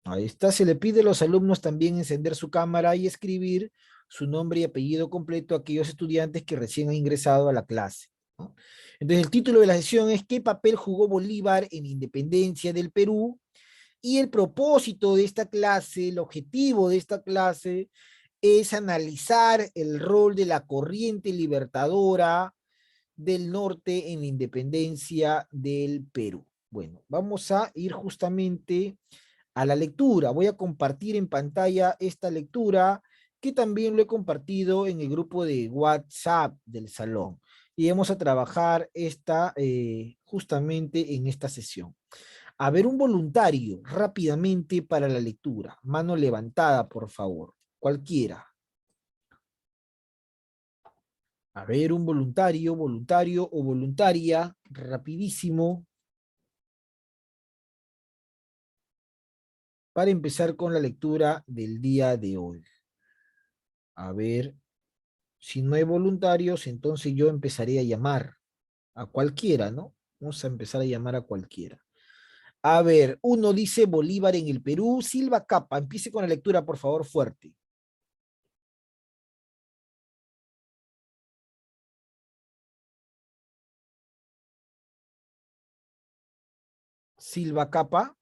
Ahí está, se le pide a los alumnos también encender su cámara y escribir su nombre y apellido completo a aquellos estudiantes que recién han ingresado a la clase, ¿no? Entonces, el título de la sesión es ¿qué papel jugó Bolívar en la independencia del Perú? Y el propósito de esta clase, el objetivo de esta clase es analizar el rol de la corriente libertadora del norte en la independencia del Perú. Bueno, vamos a ir justamente a la lectura. Voy a compartir en pantalla esta lectura que también lo he compartido en el grupo de WhatsApp del salón. Y vamos a trabajar justamente en esta sesión. A ver, un voluntario rápidamente para la lectura. Mano levantada, por favor. Cualquiera. A ver, un voluntario, voluntario o voluntaria, rapidísimo, para empezar con la lectura del día de hoy. A ver, si no hay voluntarios, entonces yo empezaré a llamar a cualquiera, ¿no? Vamos a empezar a llamar a cualquiera. A ver, uno dice Bolívar en el Perú, Silva Capa. Empiece con la lectura, por favor, fuerte. Silva Capa.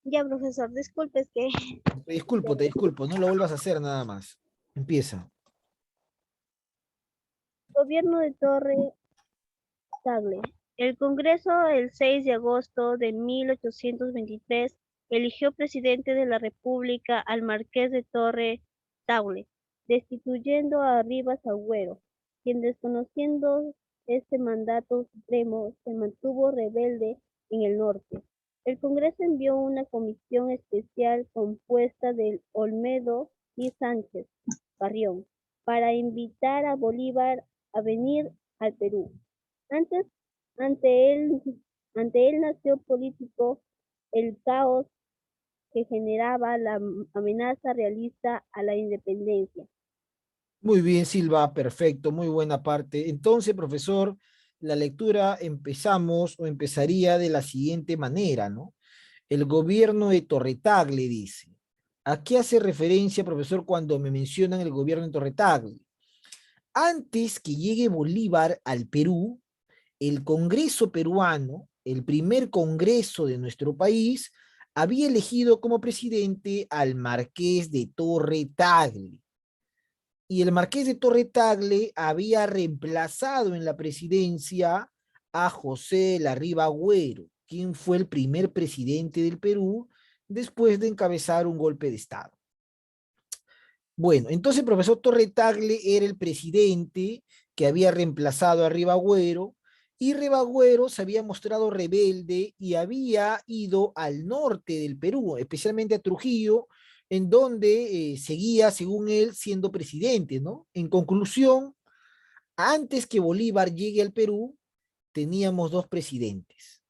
Ya, profesor, disculpe, es que Te disculpo, no lo vuelvas a hacer nada más. Empieza. gobierno de Torre Tagle. El Congreso, el 6 de agosto de 1823, eligió presidente de la República al Marqués de Torre Tagle, destituyendo a Rivas Agüero, quien desconociendo este mandato supremo se mantuvo rebelde en el norte. El Congreso envió una comisión especial compuesta de Olmedo y Sánchez Carrión para invitar a Bolívar a venir al Perú. Antes, ante él, ante él nació político el caos que generaba la amenaza realista a la independencia. Muy bien, Silva, perfecto, muy buena parte. Entonces, profesor, la lectura empezamos o empezaría de la siguiente manera, ¿no? El gobierno de Torretagle dice. ¿A qué hace referencia, profesor, cuando me mencionan el gobierno de Torretagle? Antes que llegue Bolívar al Perú, el Congreso peruano, el primer Congreso de nuestro país, había elegido como presidente al Marqués de Torre Tagle. Y el Marqués de Torre Tagle había reemplazado en la presidencia a José Larriba Agüero, quien fue el primer presidente del Perú después de encabezar un golpe de Estado. Bueno, entonces el profesor Torre Tagle era el presidente que había reemplazado a Ribagüero, y Ribagüero se había mostrado rebelde y había ido al norte del Perú, especialmente a Trujillo, en donde seguía, según él, siendo presidente, ¿no? En conclusión, antes que Bolívar llegue al Perú, teníamos dos presidentes.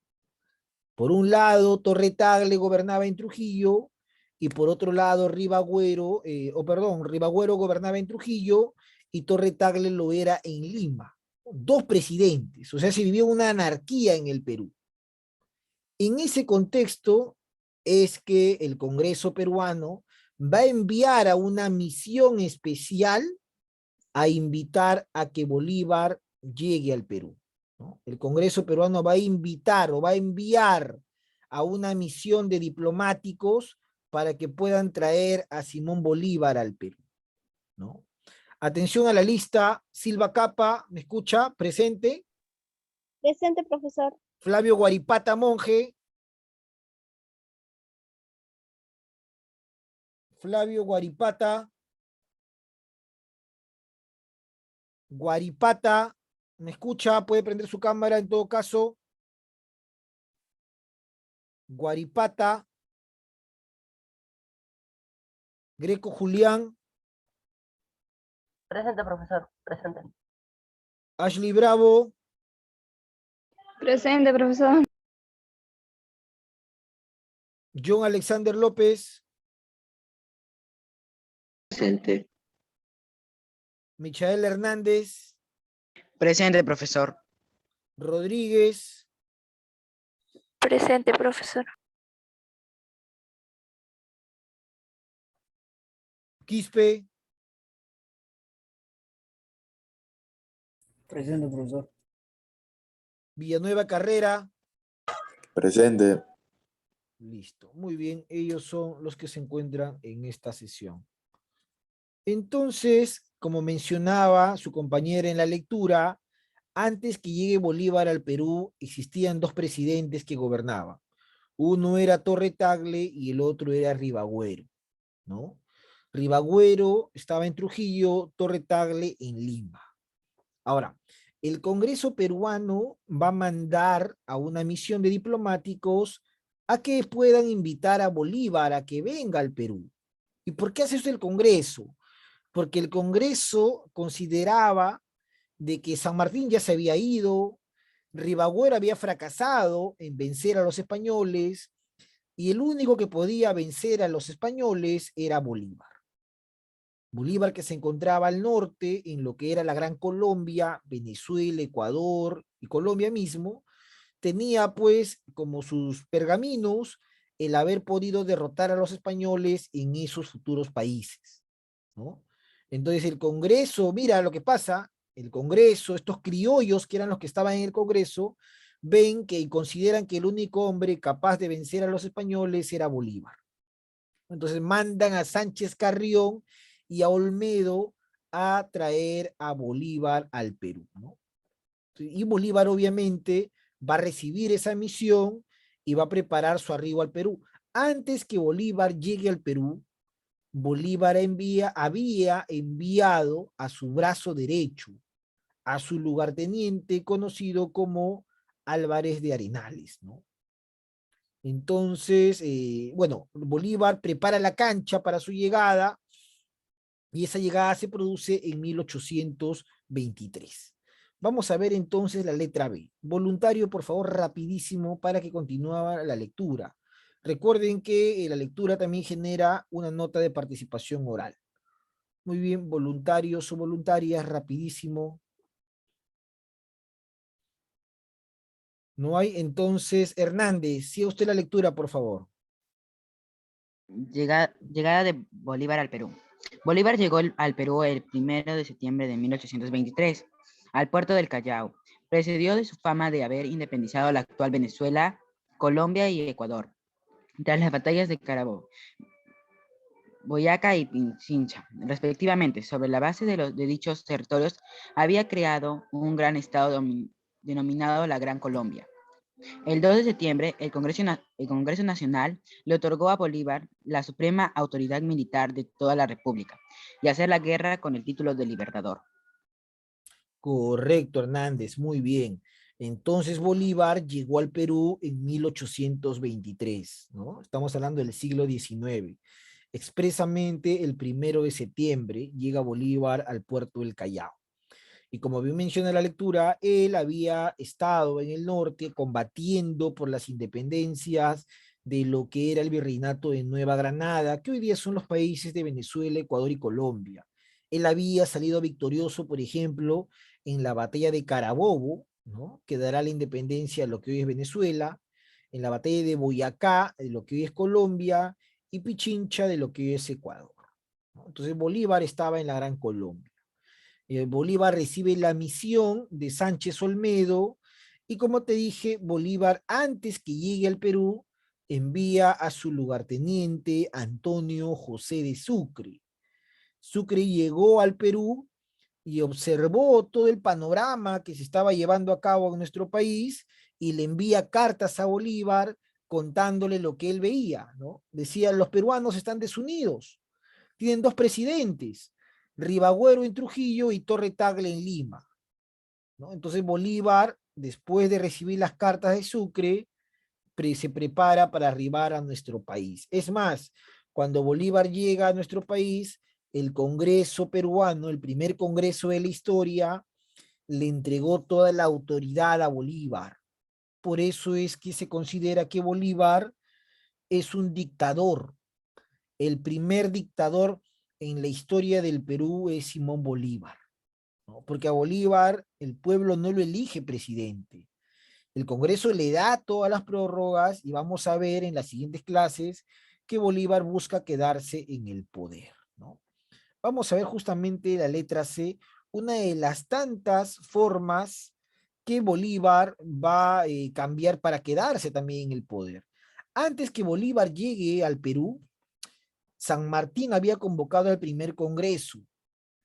Por un lado, Torre Tagle gobernaba en Trujillo, y por otro lado, Ribagüero gobernaba en Trujillo y Torre Tagle lo era en Lima. Dos presidentes, o sea, se vivió una anarquía en el Perú. En ese contexto es que el Congreso peruano va a enviar a una misión especial a invitar a que Bolívar llegue al Perú, ¿no? El Congreso peruano va a invitar o va a enviar a una misión de diplomáticos para que puedan traer a Simón Bolívar al Perú, ¿no? Atención a la lista, Silva Capa, ¿me escucha? Presente. Presente, profesor. Flavio Guaripata Monje. Flavio Guaripata. Guaripata, ¿me escucha? Puede prender su cámara en todo caso. Guaripata. Greco Julián. Presente, profesor, presente. Ashley Bravo. Presente, profesor. John Alexander López. Presente. Michael Hernández. Presente, profesor. Rodríguez, Presente, profesor. Quispe, Presente, profesor. Villanueva Carrera. Presente. Listo, muy bien, ellos son los que se encuentran en esta sesión. Entonces, como mencionaba su compañera en la lectura, antes que llegue Bolívar al Perú, existían dos presidentes que gobernaban. Uno era Torre Tagle y el otro era Ribagüero, ¿no? Ribagüero estaba en Trujillo, Torre Tagle en Lima. Ahora, el Congreso peruano va a mandar a una misión de diplomáticos a que puedan invitar a Bolívar a que venga al Perú. ¿Y por qué hace eso el Congreso? Porque el Congreso consideraba de que San Martín ya se había ido, Ribagüero había fracasado en vencer a los españoles, y el único que podía vencer a los españoles era Bolívar. Bolívar, que se encontraba al norte, en lo que era la Gran Colombia, Venezuela, Ecuador y Colombia mismo, tenía pues como sus pergaminos el haber podido derrotar a los españoles en esos futuros países, ¿no? Entonces el Congreso, mira lo que pasa, el Congreso, estos criollos que eran los que estaban en el Congreso, ven que y consideran que el único hombre capaz de vencer a los españoles era Bolívar. Entonces mandan a Sánchez Carrión y a Olmedo a traer a Bolívar al Perú, ¿no? Y Bolívar obviamente va a recibir esa misión y va a preparar su arribo al Perú. Antes que Bolívar llegue al Perú, Bolívar había enviado a su brazo derecho, a su lugarteniente conocido como Álvarez de Arenales, ¿no? Entonces, bueno, Bolívar prepara la cancha para su llegada y esa llegada se produce en 1823. Vamos a ver entonces la letra B. Voluntario, por favor, rapidísimo para que continúe la lectura. Recuerden que la lectura también genera una nota de participación oral. Muy bien, voluntarios o voluntarias, rapidísimo. No hay, entonces, Hernández, siga usted la lectura, por favor. Llegada de Bolívar al Perú. Bolívar llegó al Perú el 1 de septiembre de 1823, al puerto del Callao. Precedió de su fama de haber independizado la actual Venezuela, Colombia y Ecuador, tras las batallas de Carabobo, Boyacá y Pichincha, respectivamente. Sobre la base de dichos territorios, había creado un gran estado denominado la Gran Colombia. El 2 de septiembre, el Congreso Nacional le otorgó a Bolívar la suprema autoridad militar de toda la República y hacer la guerra con el título de Libertador. Correcto, Hernández, muy bien. Entonces Bolívar llegó al Perú en 1823, ¿no? Estamos hablando del siglo XIX. Expresamente el 1 de septiembre llega Bolívar al puerto del Callao. Y como bien menciona la lectura, él había estado en el norte combatiendo por las independencias de lo que era el virreinato de Nueva Granada, que hoy día son los países de Venezuela, Ecuador y Colombia. Él había salido victorioso, por ejemplo, en la batalla de Carabobo, ¿no? Que dará la independencia a lo que hoy es Venezuela, en la batalla de Boyacá, de lo que hoy es Colombia, y Pichincha, de lo que hoy es Ecuador, ¿no? Entonces Bolívar estaba en la Gran Colombia. Bolívar recibe la misión de Sánchez Olmedo y, como te dije, Bolívar, antes que llegue al Perú, envía a su lugarteniente Antonio José de Sucre. Sucre llegó al Perú y observó todo el panorama que se estaba llevando a cabo en nuestro país y le envía cartas a Bolívar contándole lo que él veía, ¿no? Decía: los peruanos están desunidos, tienen dos presidentes, Ribagüero en Trujillo y Torre Tagle en Lima, ¿no? Entonces Bolívar, después de recibir las cartas de Sucre, se prepara para arribar a nuestro país. Es más, cuando Bolívar llega a nuestro país, el Congreso peruano, el primer Congreso de la historia, le entregó toda la autoridad a Bolívar. Por eso es que se considera que Bolívar es un dictador. El primer dictador en la historia del Perú es Simón Bolívar, ¿no? Porque a Bolívar el pueblo no lo elige presidente. El Congreso le da todas las prórrogas y vamos a ver en las siguientes clases que Bolívar busca quedarse en el poder, ¿no? Vamos a ver justamente la letra C, una de las tantas formas que Bolívar va a cambiar para quedarse también en el poder. Antes que Bolívar llegue al Perú, San Martín había convocado al primer congreso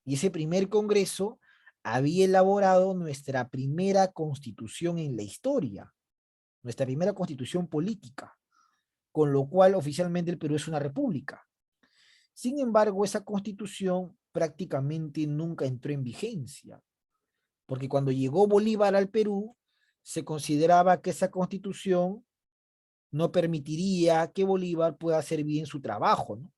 y ese primer congreso había elaborado nuestra primera constitución en la historia, nuestra primera constitución política, con lo cual oficialmente el Perú es una república. Sin embargo, esa constitución prácticamente nunca entró en vigencia, porque cuando llegó Bolívar al Perú, se consideraba que esa constitución no permitiría que Bolívar pueda hacer bien su trabajo, ¿no?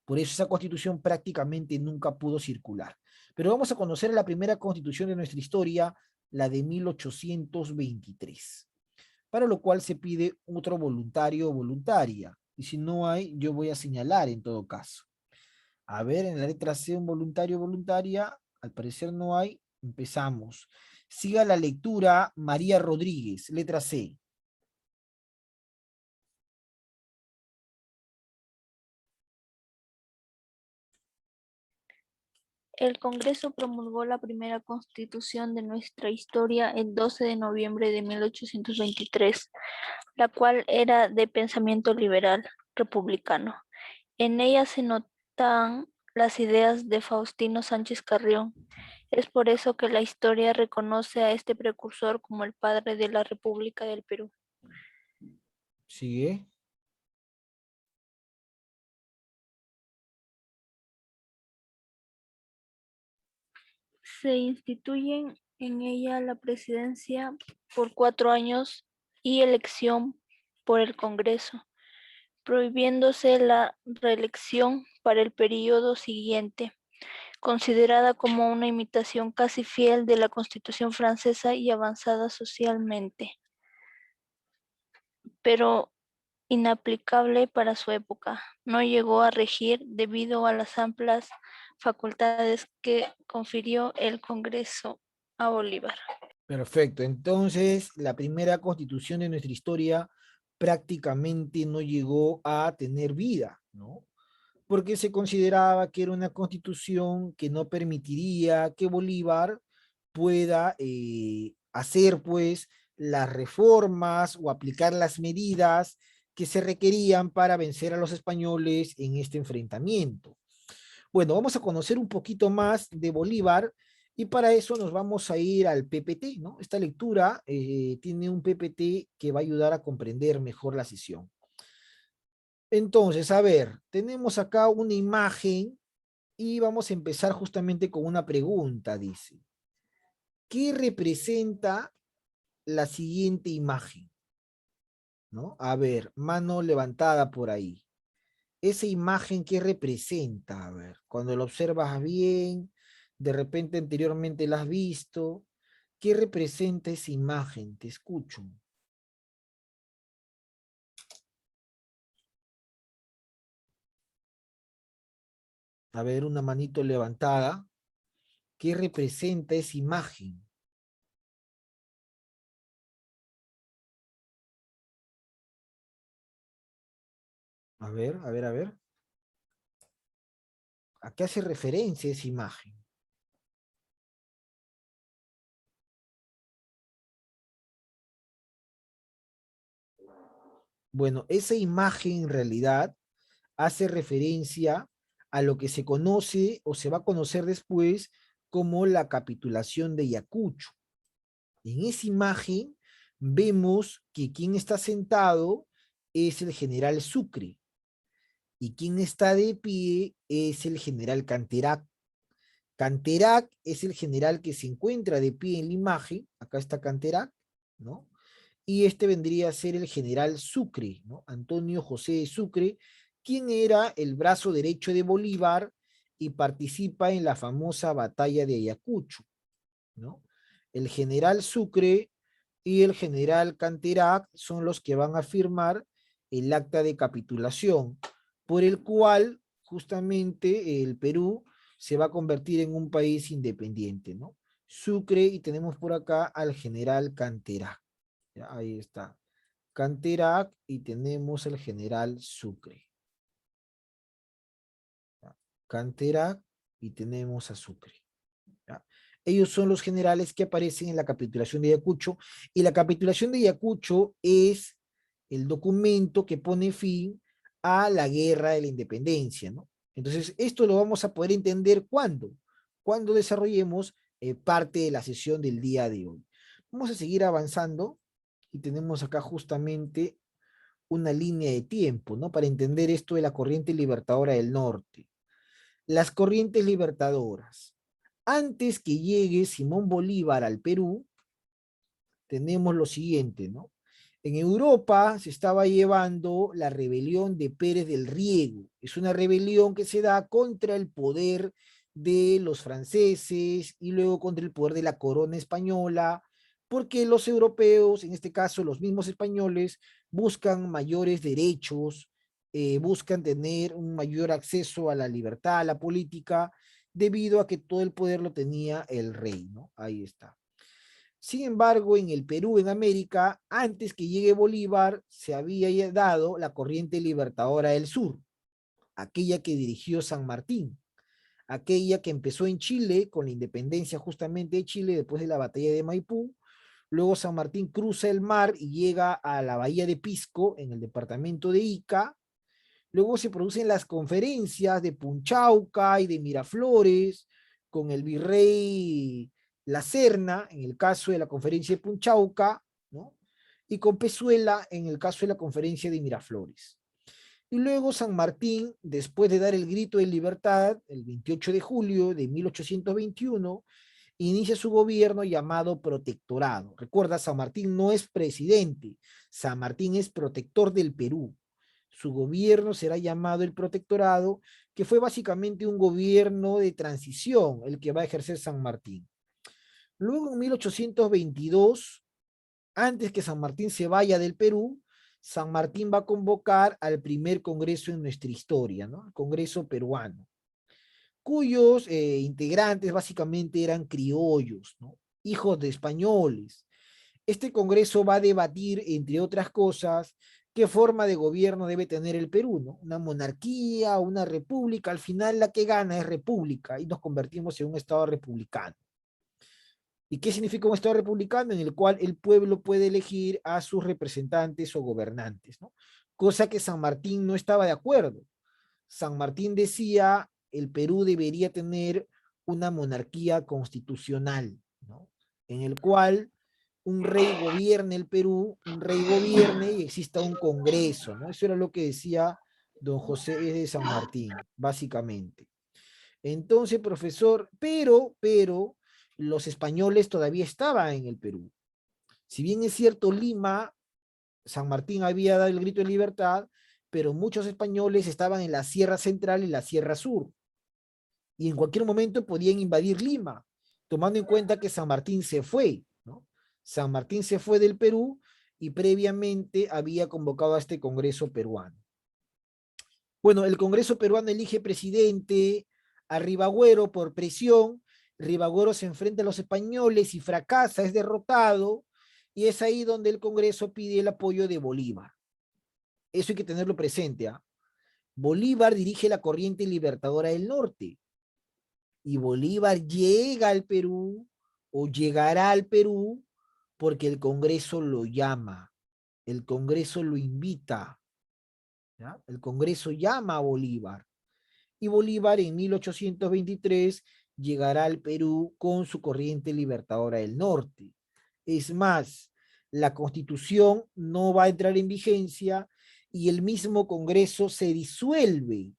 Por eso esa constitución prácticamente nunca pudo circular. Pero vamos a conocer la primera constitución de nuestra historia, la de 1823, para lo cual se pide otro voluntario o voluntaria. Y si no hay, yo voy a señalar en todo caso. A ver, en la letra C, un voluntario o voluntaria. Al parecer no hay. Empezamos. Siga la lectura María Rodríguez, letra C. El Congreso promulgó la primera Constitución de nuestra historia el 12 de noviembre de 1823, la cual era de pensamiento liberal republicano. En ella se notan las ideas de Faustino Sánchez Carrión. Es por eso que la historia reconoce a este precursor como el padre de la República del Perú. Sigue. Se instituyen en ella la presidencia por 4 años y elección por el Congreso, prohibiéndose la reelección para el periodo siguiente, considerada como una imitación casi fiel de la Constitución francesa y avanzada socialmente, pero inaplicable para su época. No llegó a regir debido a las amplias facultades que confirió el Congreso a Bolívar. Perfecto. Entonces, la primera constitución de nuestra historia prácticamente no llegó a tener vida, ¿no? Porque se consideraba que era una constitución que no permitiría que Bolívar pueda hacer, pues, las reformas o aplicar las medidas que se requerían para vencer a los españoles en este enfrentamiento. Bueno, vamos a conocer un poquito más de Bolívar y para eso nos vamos a ir al PPT, ¿no? Esta lectura tiene un PPT que va a ayudar a comprender mejor la sesión. Entonces, a ver, tenemos acá una imagen y vamos a empezar justamente con una pregunta, dice. ¿Qué representa la siguiente imagen? ¿No? A ver, mano levantada por ahí. Esa imagen, ¿qué representa? A ver, cuando la observas bien, de repente anteriormente la has visto, ¿qué representa esa imagen? Te escucho. A ver, una manito levantada. ¿Qué representa esa imagen? A ver, a ver, a ver. ¿A qué hace referencia esa imagen? Bueno, esa imagen en realidad hace referencia a lo que se conoce o se va a conocer después como la capitulación de Ayacucho. En esa imagen vemos que quien está sentado es el general Sucre y quien está de pie es el general Canterac. Canterac es el general que se encuentra de pie en la imagen, acá está Canterac, ¿no? Y este vendría a ser el general Sucre, ¿no? Antonio José de Sucre, quien era el brazo derecho de Bolívar y participa en la famosa batalla de Ayacucho, ¿no? El general Sucre y el general Canterac son los que van a firmar el acta de capitulación, por el cual justamente el Perú se va a convertir en un país independiente, ¿no? Sucre y tenemos por acá al general Canterac. Ya, ahí está. Canterac y tenemos el general Sucre. ¿Ya? Canterac y tenemos a Sucre. ¿Ya? Ellos son los generales que aparecen en la capitulación de Ayacucho, y la capitulación de Ayacucho es el documento que pone fin a la guerra de la independencia, ¿no? Entonces, esto lo vamos a poder entender cuando desarrollemos parte de la sesión del día de hoy. Vamos a seguir avanzando y tenemos acá justamente una línea de tiempo, ¿no? Para entender esto de la corriente libertadora del norte. Las corrientes libertadoras. Antes que llegue Simón Bolívar al Perú, tenemos lo siguiente, ¿no? En Europa se estaba llevando la rebelión de Pérez del Riego. Es una rebelión que se da contra el poder de los franceses y luego contra el poder de la corona española, porque los europeos, en este caso los mismos españoles, buscan mayores derechos, buscan tener un mayor acceso a la libertad, a la política, debido a que todo el poder lo tenía el rey, ¿no? Ahí está. Sin embargo, en el Perú, en América, antes que llegue Bolívar, se había dado la corriente libertadora del sur, aquella que dirigió San Martín, aquella que empezó en Chile, con la independencia justamente de Chile después de la batalla de Maipú. Luego San Martín cruza el mar y llega a la bahía de Pisco, en el departamento de Ica. Luego se producen las conferencias de Punchauca y de Miraflores, con el virrey La Serna, en el caso de la conferencia de Punchauca, ¿no? Y con Pezuela, en el caso de la conferencia de Miraflores. Y luego San Martín, después de dar el grito de libertad, el 28 de julio de 1821, inicia su gobierno llamado protectorado. Recuerda, San Martín no es presidente, San Martín es protector del Perú. Su gobierno será llamado el protectorado, que fue básicamente un gobierno de transición, el que va a ejercer San Martín. Luego, en 1822, antes que San Martín se vaya del Perú, San Martín va a convocar al primer congreso en nuestra historia, ¿no? El Congreso peruano, cuyos integrantes básicamente eran criollos, ¿no? Hijos de españoles. Este congreso va a debatir, entre otras cosas, qué forma de gobierno debe tener el Perú, ¿no? Una monarquía, una república. Al final la que gana es república y nos convertimos en un estado republicano. ¿Y qué significa un estado republicano? En el cual el pueblo puede elegir a sus representantes o gobernantes, ¿no? Cosa que San Martín no estaba de acuerdo. San Martín decía, el Perú debería tener una monarquía constitucional, ¿no? En el cual un rey gobierne el Perú, un rey gobierne y exista un congreso, ¿no? Eso era lo que decía don José de San Martín, básicamente. Entonces, profesor, pero, los españoles todavía estaban en el Perú. Si bien es cierto, Lima, San Martín había dado el grito de libertad, pero muchos españoles estaban en la Sierra Central y la Sierra Sur, y en cualquier momento podían invadir Lima, tomando en cuenta que San Martín se fue, ¿no? San Martín se fue del Perú y previamente había convocado a este Congreso peruano. Bueno, el Congreso peruano elige presidente a Ribagüero por presión. Ribagüero se enfrenta a los españoles y fracasa, es derrotado, y es ahí donde el Congreso pide el apoyo de Bolívar. Eso hay que tenerlo presente, ¿ah? Bolívar dirige la corriente libertadora del norte, y Bolívar llega al Perú o llegará al Perú porque el Congreso lo llama, el Congreso lo invita, ¿ya? El Congreso llama a Bolívar, y Bolívar en 1823 llegará al Perú con su corriente libertadora del norte. Es más, la Constitución no va a entrar en vigencia y el mismo Congreso se disuelve,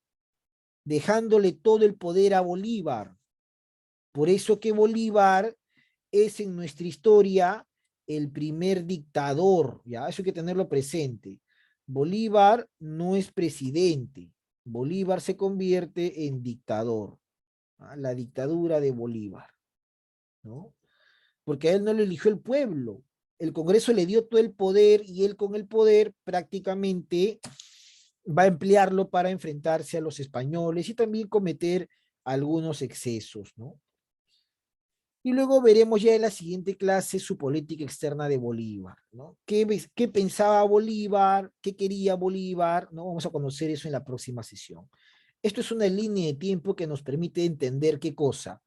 dejándole todo el poder a Bolívar. Por eso que Bolívar es en nuestra historia el primer dictador, ¿ya? Eso hay que tenerlo presente. Bolívar no es presidente, Bolívar se convierte en dictador, ¿ah? La dictadura de Bolívar, ¿no? Porque a él no lo eligió el pueblo, el Congreso le dio todo el poder y él con el poder prácticamente va a emplearlo para enfrentarse a los españoles y también cometer algunos excesos, ¿no? Y luego veremos ya en la siguiente clase su política externa de Bolívar, ¿no? ¿Qué pensaba Bolívar? ¿Qué quería Bolívar? ¿No? Vamos a conocer eso en la próxima sesión. Esto es una línea de tiempo que nos permite entender qué cosa.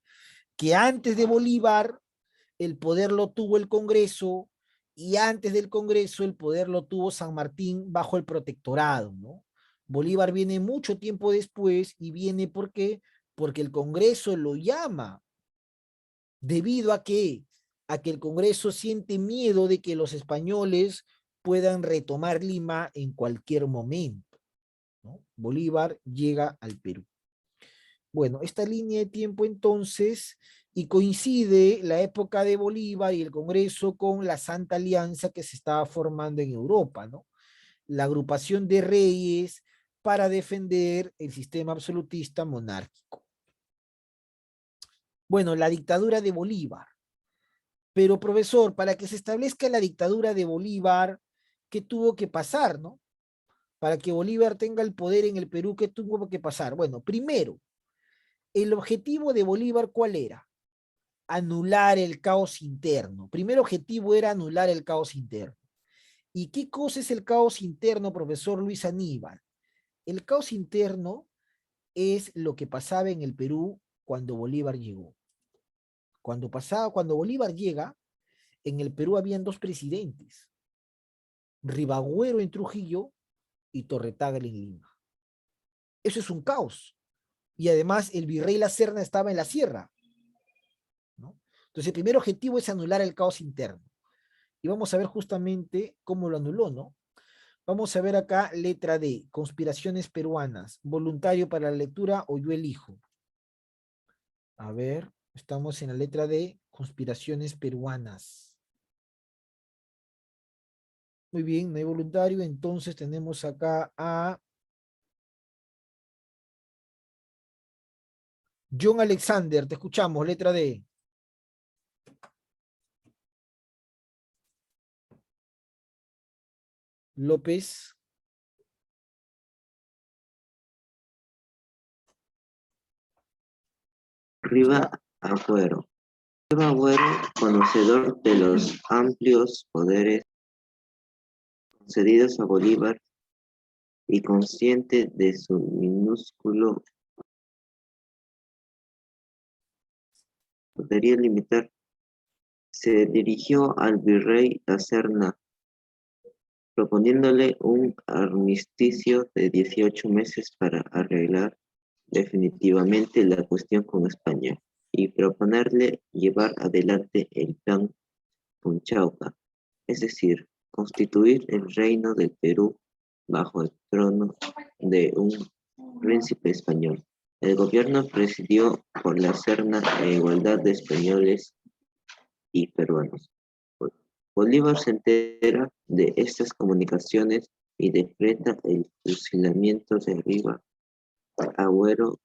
Que antes de Bolívar, el poder lo tuvo el Congreso, y antes del Congreso, el poder lo tuvo San Martín bajo el protectorado, ¿no? Bolívar viene mucho tiempo después, y viene ¿por qué? Porque el Congreso lo llama. ¿Debido a qué? A que el Congreso siente miedo de que los españoles puedan retomar Lima en cualquier momento, ¿no? Bolívar llega al Perú. Bueno, esta línea de tiempo entonces, y coincide la época de Bolívar y el Congreso con la Santa Alianza que se estaba formando en Europa, ¿no? La agrupación de reyes para defender el sistema absolutista monárquico. Bueno, la dictadura de Bolívar. Pero, profesor, para que se establezca la dictadura de Bolívar, ¿qué tuvo que pasar, no? Para que Bolívar tenga el poder en el Perú, ¿qué tuvo que pasar? Bueno, primero, el objetivo de Bolívar, ¿cuál era? Anular el caos interno. Primer objetivo era anular el caos interno. ¿Y qué cosa es el caos interno, profesor Luis Aníbal? El caos interno es lo que pasaba en el Perú cuando Bolívar llegó. Cuando Bolívar llega, en el Perú habían dos presidentes, Ribagüero en Trujillo y Torre-Tagle en Lima. Eso es un caos. Y además el virrey La Serna estaba en la sierra, ¿no? Entonces el primer objetivo es anular el caos interno. Y vamos a ver justamente cómo lo anuló, ¿no? Vamos a ver acá, letra D, conspiraciones peruanas, voluntario para la lectura o yo elijo. A ver, estamos en la letra D, conspiraciones peruanas. Muy bien, no hay voluntario, entonces tenemos acá a John Alexander, te escuchamos, letra D. López. Riva Agüero. Riva Agüero, conocedor de los amplios poderes concedidos a Bolívar y consciente de su minúsculo poderío limitar, se dirigió al virrey La Serna, proponiéndole un armisticio de 18 meses para arreglar definitivamente la cuestión con España y proponerle llevar adelante el plan Punchauca, es decir, constituir el reino del Perú bajo el trono de un príncipe español. El gobierno presidió por la Serna e igualdad de españoles y peruanos. Bolívar se entera de estas comunicaciones y decreta el fusilamiento de Riva Agüero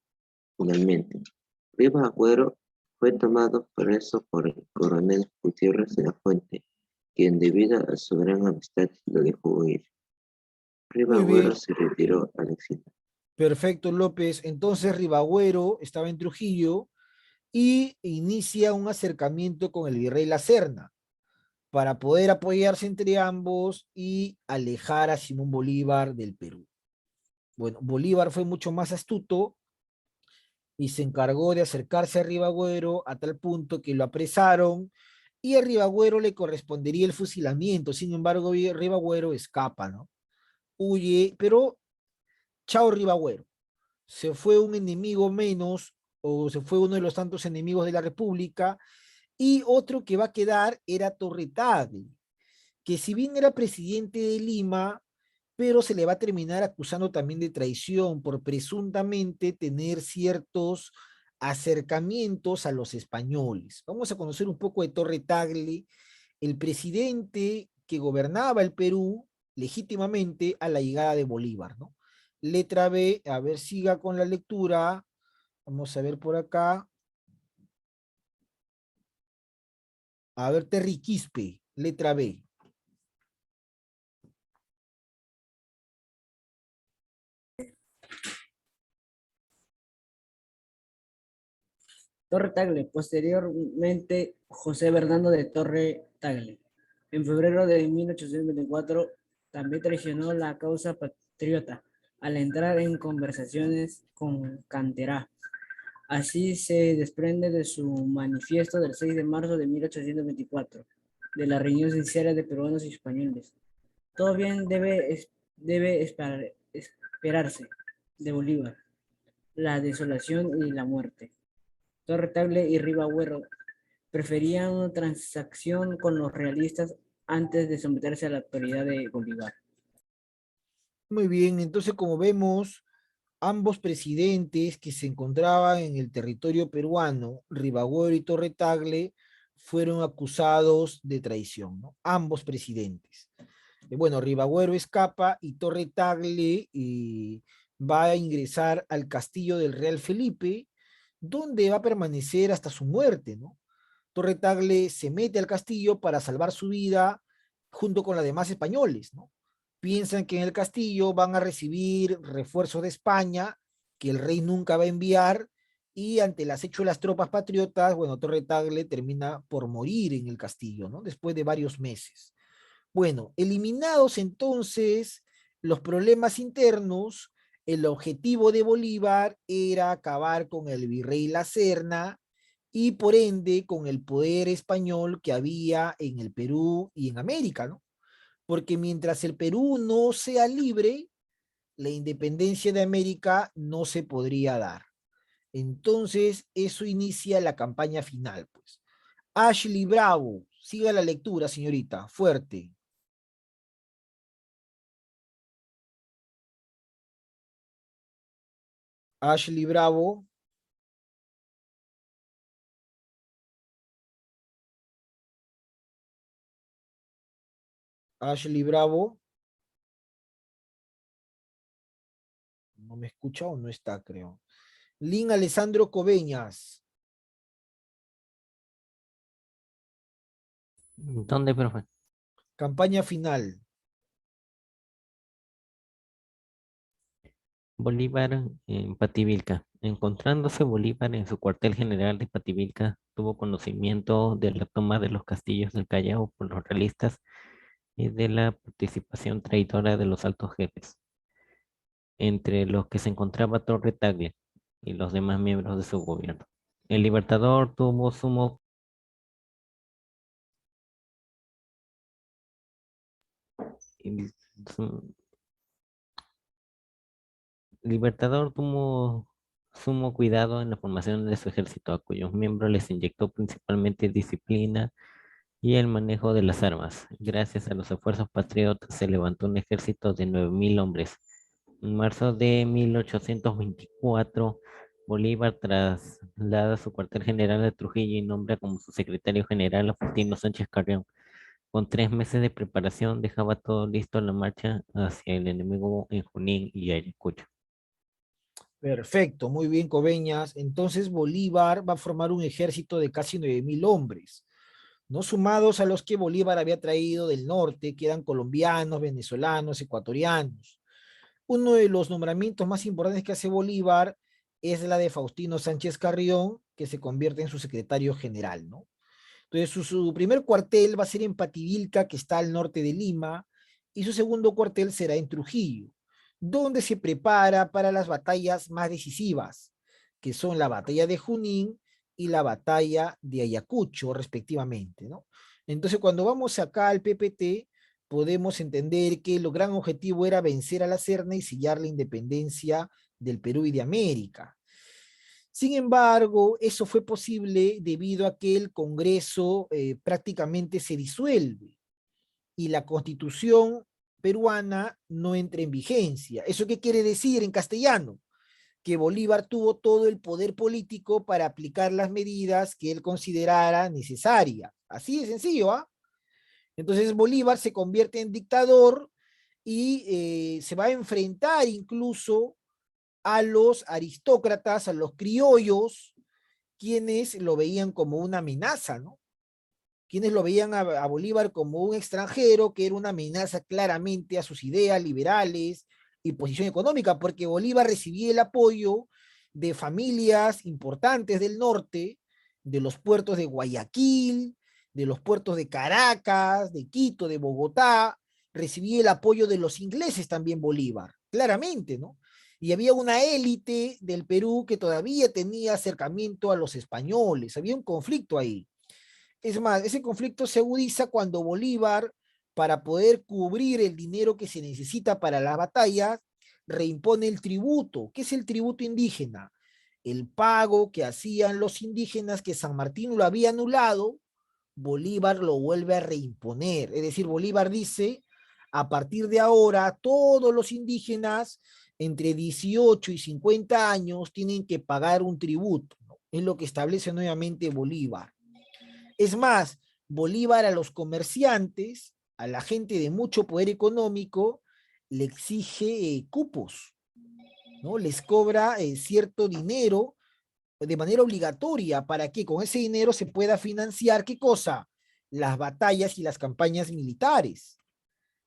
finalmente. Riva Agüero fue tomado preso por el coronel Gutiérrez de la Fuente, quien debido a su gran amistad lo dejó huir. Riva Muy bien, Agüero se retiró al exilio. perfecto, López. Entonces Ribagüero estaba en Trujillo y inicia un acercamiento con el virrey La Serna para poder apoyarse entre ambos y alejar a Simón Bolívar del Perú. Bueno, Bolívar fue mucho más astuto y se encargó de acercarse a Ribagüero a tal punto que lo apresaron y a Ribagüero le correspondería el fusilamiento. Sin embargo, Ribagüero escapa, ¿no? Huye, pero chao Ribagüero. Se fue un enemigo menos, o se fue uno de los tantos enemigos de la República, y otro que va a quedar era Torre-Tagle, que si bien era presidente de Lima, pero se le va a terminar acusando también de traición por presuntamente tener ciertos acercamientos a los españoles. Vamos a conocer un poco de Torre-Tagle, el presidente que gobernaba el Perú legítimamente a la llegada de Bolívar, ¿no? Letra B, a ver, siga con la lectura. Vamos a ver por acá. A ver, Terry Quispe, letra B. Torre Tagle, posteriormente José Bernardo de Torre Tagle. En febrero de 1824 también traicionó la causa patriota al entrar en conversaciones con Canterá. Así se desprende de su manifiesto del 6 de marzo de 1824, de la reunión sincera de peruanos y españoles. Todo bien debe esperarse de Bolívar, la desolación y la muerte. Torre Tagle y Ribagüero preferían una transacción con los realistas antes de someterse a la autoridad de Bolívar. Muy bien, entonces como vemos, ambos presidentes que se encontraban en el territorio peruano, Ribagüero y Torre Tagle, fueron acusados de traición, ¿no? Ambos presidentes. Bueno, Ribagüero escapa y Torre Tagle va a ingresar al castillo del Real Felipe, donde va a permanecer hasta su muerte, ¿no? Torre Tagle se mete al castillo para salvar su vida junto con los demás españoles, ¿no? Piensan que en el castillo van a recibir refuerzos de España, que el rey nunca va a enviar, y ante el acecho de las tropas patriotas, bueno, Torre Tagle termina por morir en el castillo, ¿no? Después de varios meses. Bueno, eliminados entonces los problemas internos, el objetivo de Bolívar era acabar con el virrey La Serna y por ende con el poder español que había en el Perú y en América, ¿no? Porque mientras el Perú no sea libre, la independencia de América no se podría dar. Entonces, eso inicia la campaña final, pues. Ashley Bravo, siga la lectura, señorita, fuerte. Ashley Bravo. Ashley Bravo. No me escucha o no está, creo. Lin Alessandro Coveñas. ¿Dónde, profe? Campaña final. Bolívar en Pativilca. Encontrándose Bolívar en su cuartel general de Pativilca, tuvo conocimiento de la toma de los castillos del Callao por los realistas y de la participación traidora de los altos jefes, entre los que se encontraba Torre Tagle y los demás miembros de su gobierno. El Libertador tuvo sumo el Libertador tuvo sumo cuidado en la formación de su ejército, a cuyos miembros les inyectó principalmente disciplina y el manejo de las armas. Gracias a los esfuerzos patriotas se levantó un ejército de 9.000 hombres. En marzo de 1824, Bolívar traslada su cuartel general a Trujillo y nombra como su secretario general a Faustino Sánchez Carrión. Con 3 meses de preparación dejaba todo listo a la marcha hacia el enemigo en Junín y Ayacucho. Perfecto, muy bien, Coveñas. Entonces Bolívar va a formar un ejército de casi 9.000 hombres, ¿no? Sumados a los que Bolívar había traído del norte, que eran colombianos, venezolanos, ecuatorianos. Uno de los nombramientos más importantes que hace Bolívar es la de Faustino Sánchez Carrión, que se convierte en su secretario general, ¿no? Entonces, su primer cuartel va a ser en Pativilca, que está al norte de Lima, y su segundo cuartel será en Trujillo, donde se prepara para las batallas más decisivas, que son la batalla de Junín y la batalla de Ayacucho, respectivamente, ¿no? Entonces, cuando vamos acá al PPT, podemos entender que el gran objetivo era vencer a la Serna y sellar la independencia del Perú y de América. Sin embargo, eso fue posible debido a que el Congreso prácticamente se disuelve y la Constitución peruana no entra en vigencia. ¿Eso qué quiere decir en castellano? Que Bolívar tuvo todo el poder político para aplicar las medidas que él considerara necesarias. Así de sencillo, ¿ah? Entonces Bolívar se convierte en dictador y se va a enfrentar incluso a los aristócratas, a los criollos, quienes lo veían como una amenaza, ¿no? Quienes lo veían a Bolívar como un extranjero que era una amenaza claramente a sus ideas liberales y posición económica, porque Bolívar recibía el apoyo de familias importantes del norte, de los puertos de Guayaquil, de los puertos de Caracas, de Quito, de Bogotá, recibía el apoyo de los ingleses también Bolívar, claramente, ¿no? Y había una élite del Perú que todavía tenía acercamiento a los españoles, había un conflicto ahí. Es más, ese conflicto se agudiza cuando Bolívar, para poder cubrir el dinero que se necesita para las batallas, reimpone el tributo. ¿Qué es el tributo indígena? El pago que hacían los indígenas que San Martín lo había anulado, Bolívar lo vuelve a reimponer. Es decir, Bolívar dice, a partir de ahora, todos los indígenas entre 18 y 50 años tienen que pagar un tributo, ¿no? Es lo que establece nuevamente Bolívar. Es más, Bolívar a los comerciantes, a la gente de mucho poder económico, le exige cupos, ¿no? Les cobra cierto dinero de manera obligatoria para que con ese dinero se pueda financiar, ¿qué cosa? Las batallas y las campañas militares.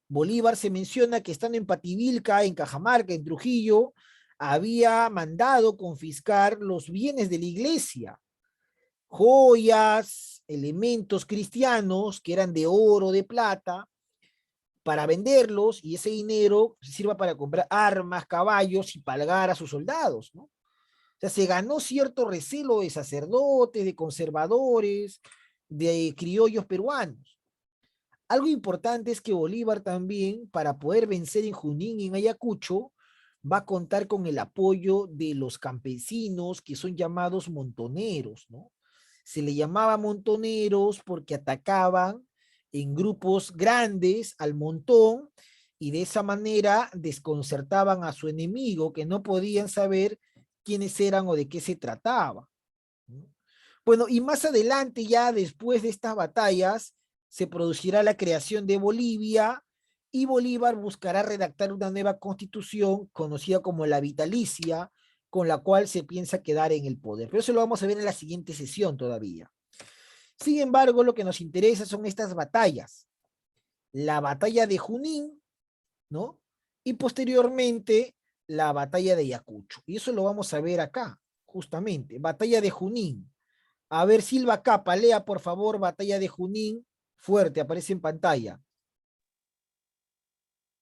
Bolívar se menciona que estando en Pativilca, en Cajamarca, en Trujillo, había mandado confiscar los bienes de la iglesia, joyas, elementos cristianos que eran de oro, de plata, para venderlos y ese dinero sirva para comprar armas, caballos y pagar a sus soldados, ¿no? O sea, se ganó cierto recelo de sacerdotes, de conservadores, de criollos peruanos. Algo importante es que Bolívar también, para poder vencer en Junín y en Ayacucho, va a contar con el apoyo de los campesinos que son llamados montoneros, ¿no? Se le llamaba montoneros porque atacaban en grupos grandes al montón y de esa manera desconcertaban a su enemigo que no podían saber quiénes eran o de qué se trataba, ¿no? Bueno, y más adelante, ya después de estas batallas, se producirá la creación de Bolivia y Bolívar buscará redactar una nueva constitución conocida como la vitalicia, con la cual se piensa quedar en el poder. Pero eso lo vamos a ver en la siguiente sesión todavía. Sin embargo, lo que nos interesa son estas batallas. La batalla de Junín, ¿no? Y posteriormente la batalla de Ayacucho. Y eso lo vamos a ver acá, justamente. Batalla de Junín. A ver, Silva Capa, lea por favor Batalla de Junín. Fuerte, aparece en pantalla.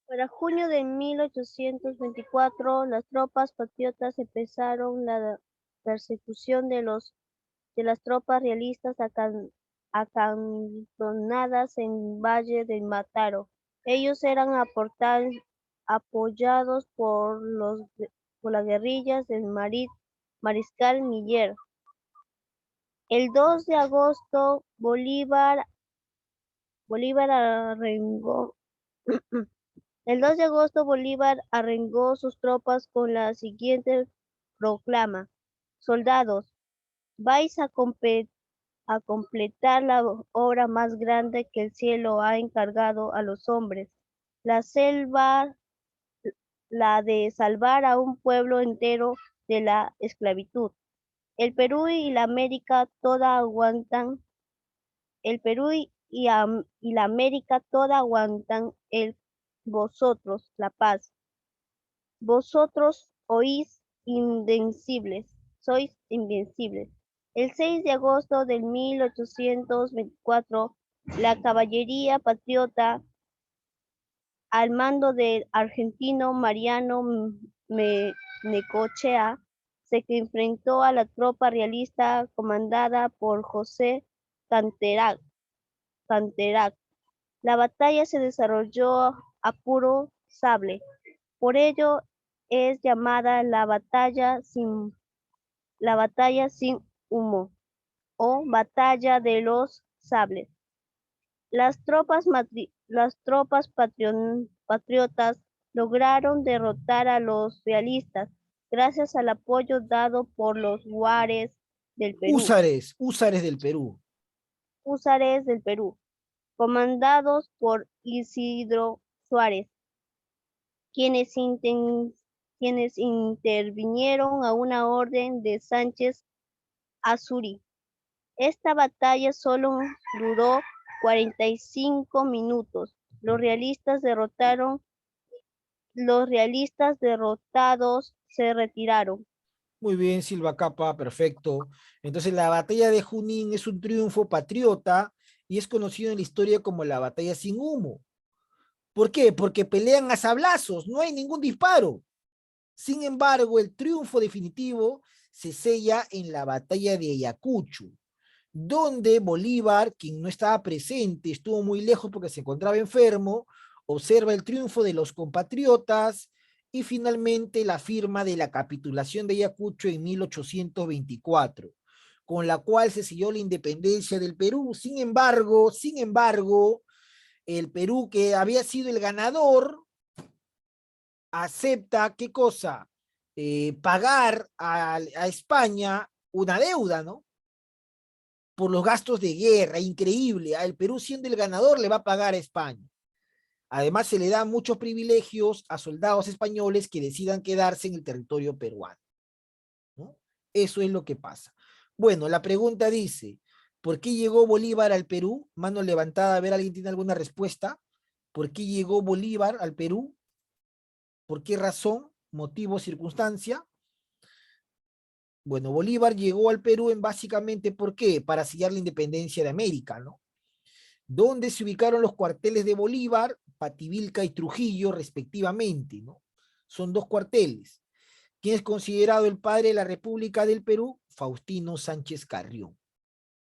Para junio de 1824, las tropas patriotas empezaron la persecución de las tropas realistas acantonadas en Valle del Mataro. Ellos eran apoyados por las guerrillas del mariscal Miller. El 2 de agosto, Bolívar arengó El 2 de agosto Bolívar arengó sus tropas con la siguiente proclama: soldados, vais a completar la obra más grande que el cielo ha encargado a los hombres, la de salvar a un pueblo entero de la esclavitud. El Perú y la América toda aguantan, el Perú y la América toda aguantan vosotros la paz. Vosotros sois invencibles. El 6 de agosto de 1824, la caballería patriota, al mando del argentino Mariano Necochea, se enfrentó a la tropa realista comandada por José Canterac. La batalla se desarrolló a puro sable. Por ello es llamada la batalla sin humo o batalla de los sables. Las tropas patriotas lograron derrotar a los realistas gracias al apoyo dado por los huares del Perú. Húsares del Perú. Húsares del Perú, comandados por Isidro Suárez, quienes intervinieron a una orden de Sánchez Azuri. Esta batalla solo duró 45 minutos. Los realistas derrotados se retiraron. Muy bien, Silva Capa, perfecto. Entonces, la batalla de Junín es un triunfo patriota y es conocido en la historia como la batalla sin humo. ¿Por qué? Porque pelean a sablazos, no hay ningún disparo. Sin embargo, el triunfo definitivo se sella en la batalla de Ayacucho, donde Bolívar, quien no estaba presente, estuvo muy lejos porque se encontraba enfermo, observa el triunfo de los compatriotas y finalmente la firma de la capitulación de Ayacucho en 1824, con la cual se selló la independencia del Perú. Sin embargo, el Perú, que había sido el ganador, acepta, ¿qué cosa? Pagar a España una deuda, ¿no? Por los gastos de guerra, increíble. El Perú, siendo el ganador, le va a pagar a España. Además, se le dan muchos privilegios a soldados españoles que decidan quedarse en el territorio peruano, ¿no? Eso es lo que pasa. Bueno, la pregunta dice, ¿por qué llegó Bolívar al Perú? Mano levantada, a ver, ¿alguien tiene alguna respuesta? ¿Por qué llegó Bolívar al Perú? ¿Por qué razón? ¿Motivo? ¿Circunstancia? Bueno, Bolívar llegó al Perú en básicamente, ¿por qué? Para sellar la independencia de América, ¿no? ¿Dónde se ubicaron los cuarteles de Bolívar? Pativilca y Trujillo, respectivamente, ¿no? Son dos cuarteles. ¿Quién es considerado el padre de la República del Perú? Faustino Sánchez Carrión.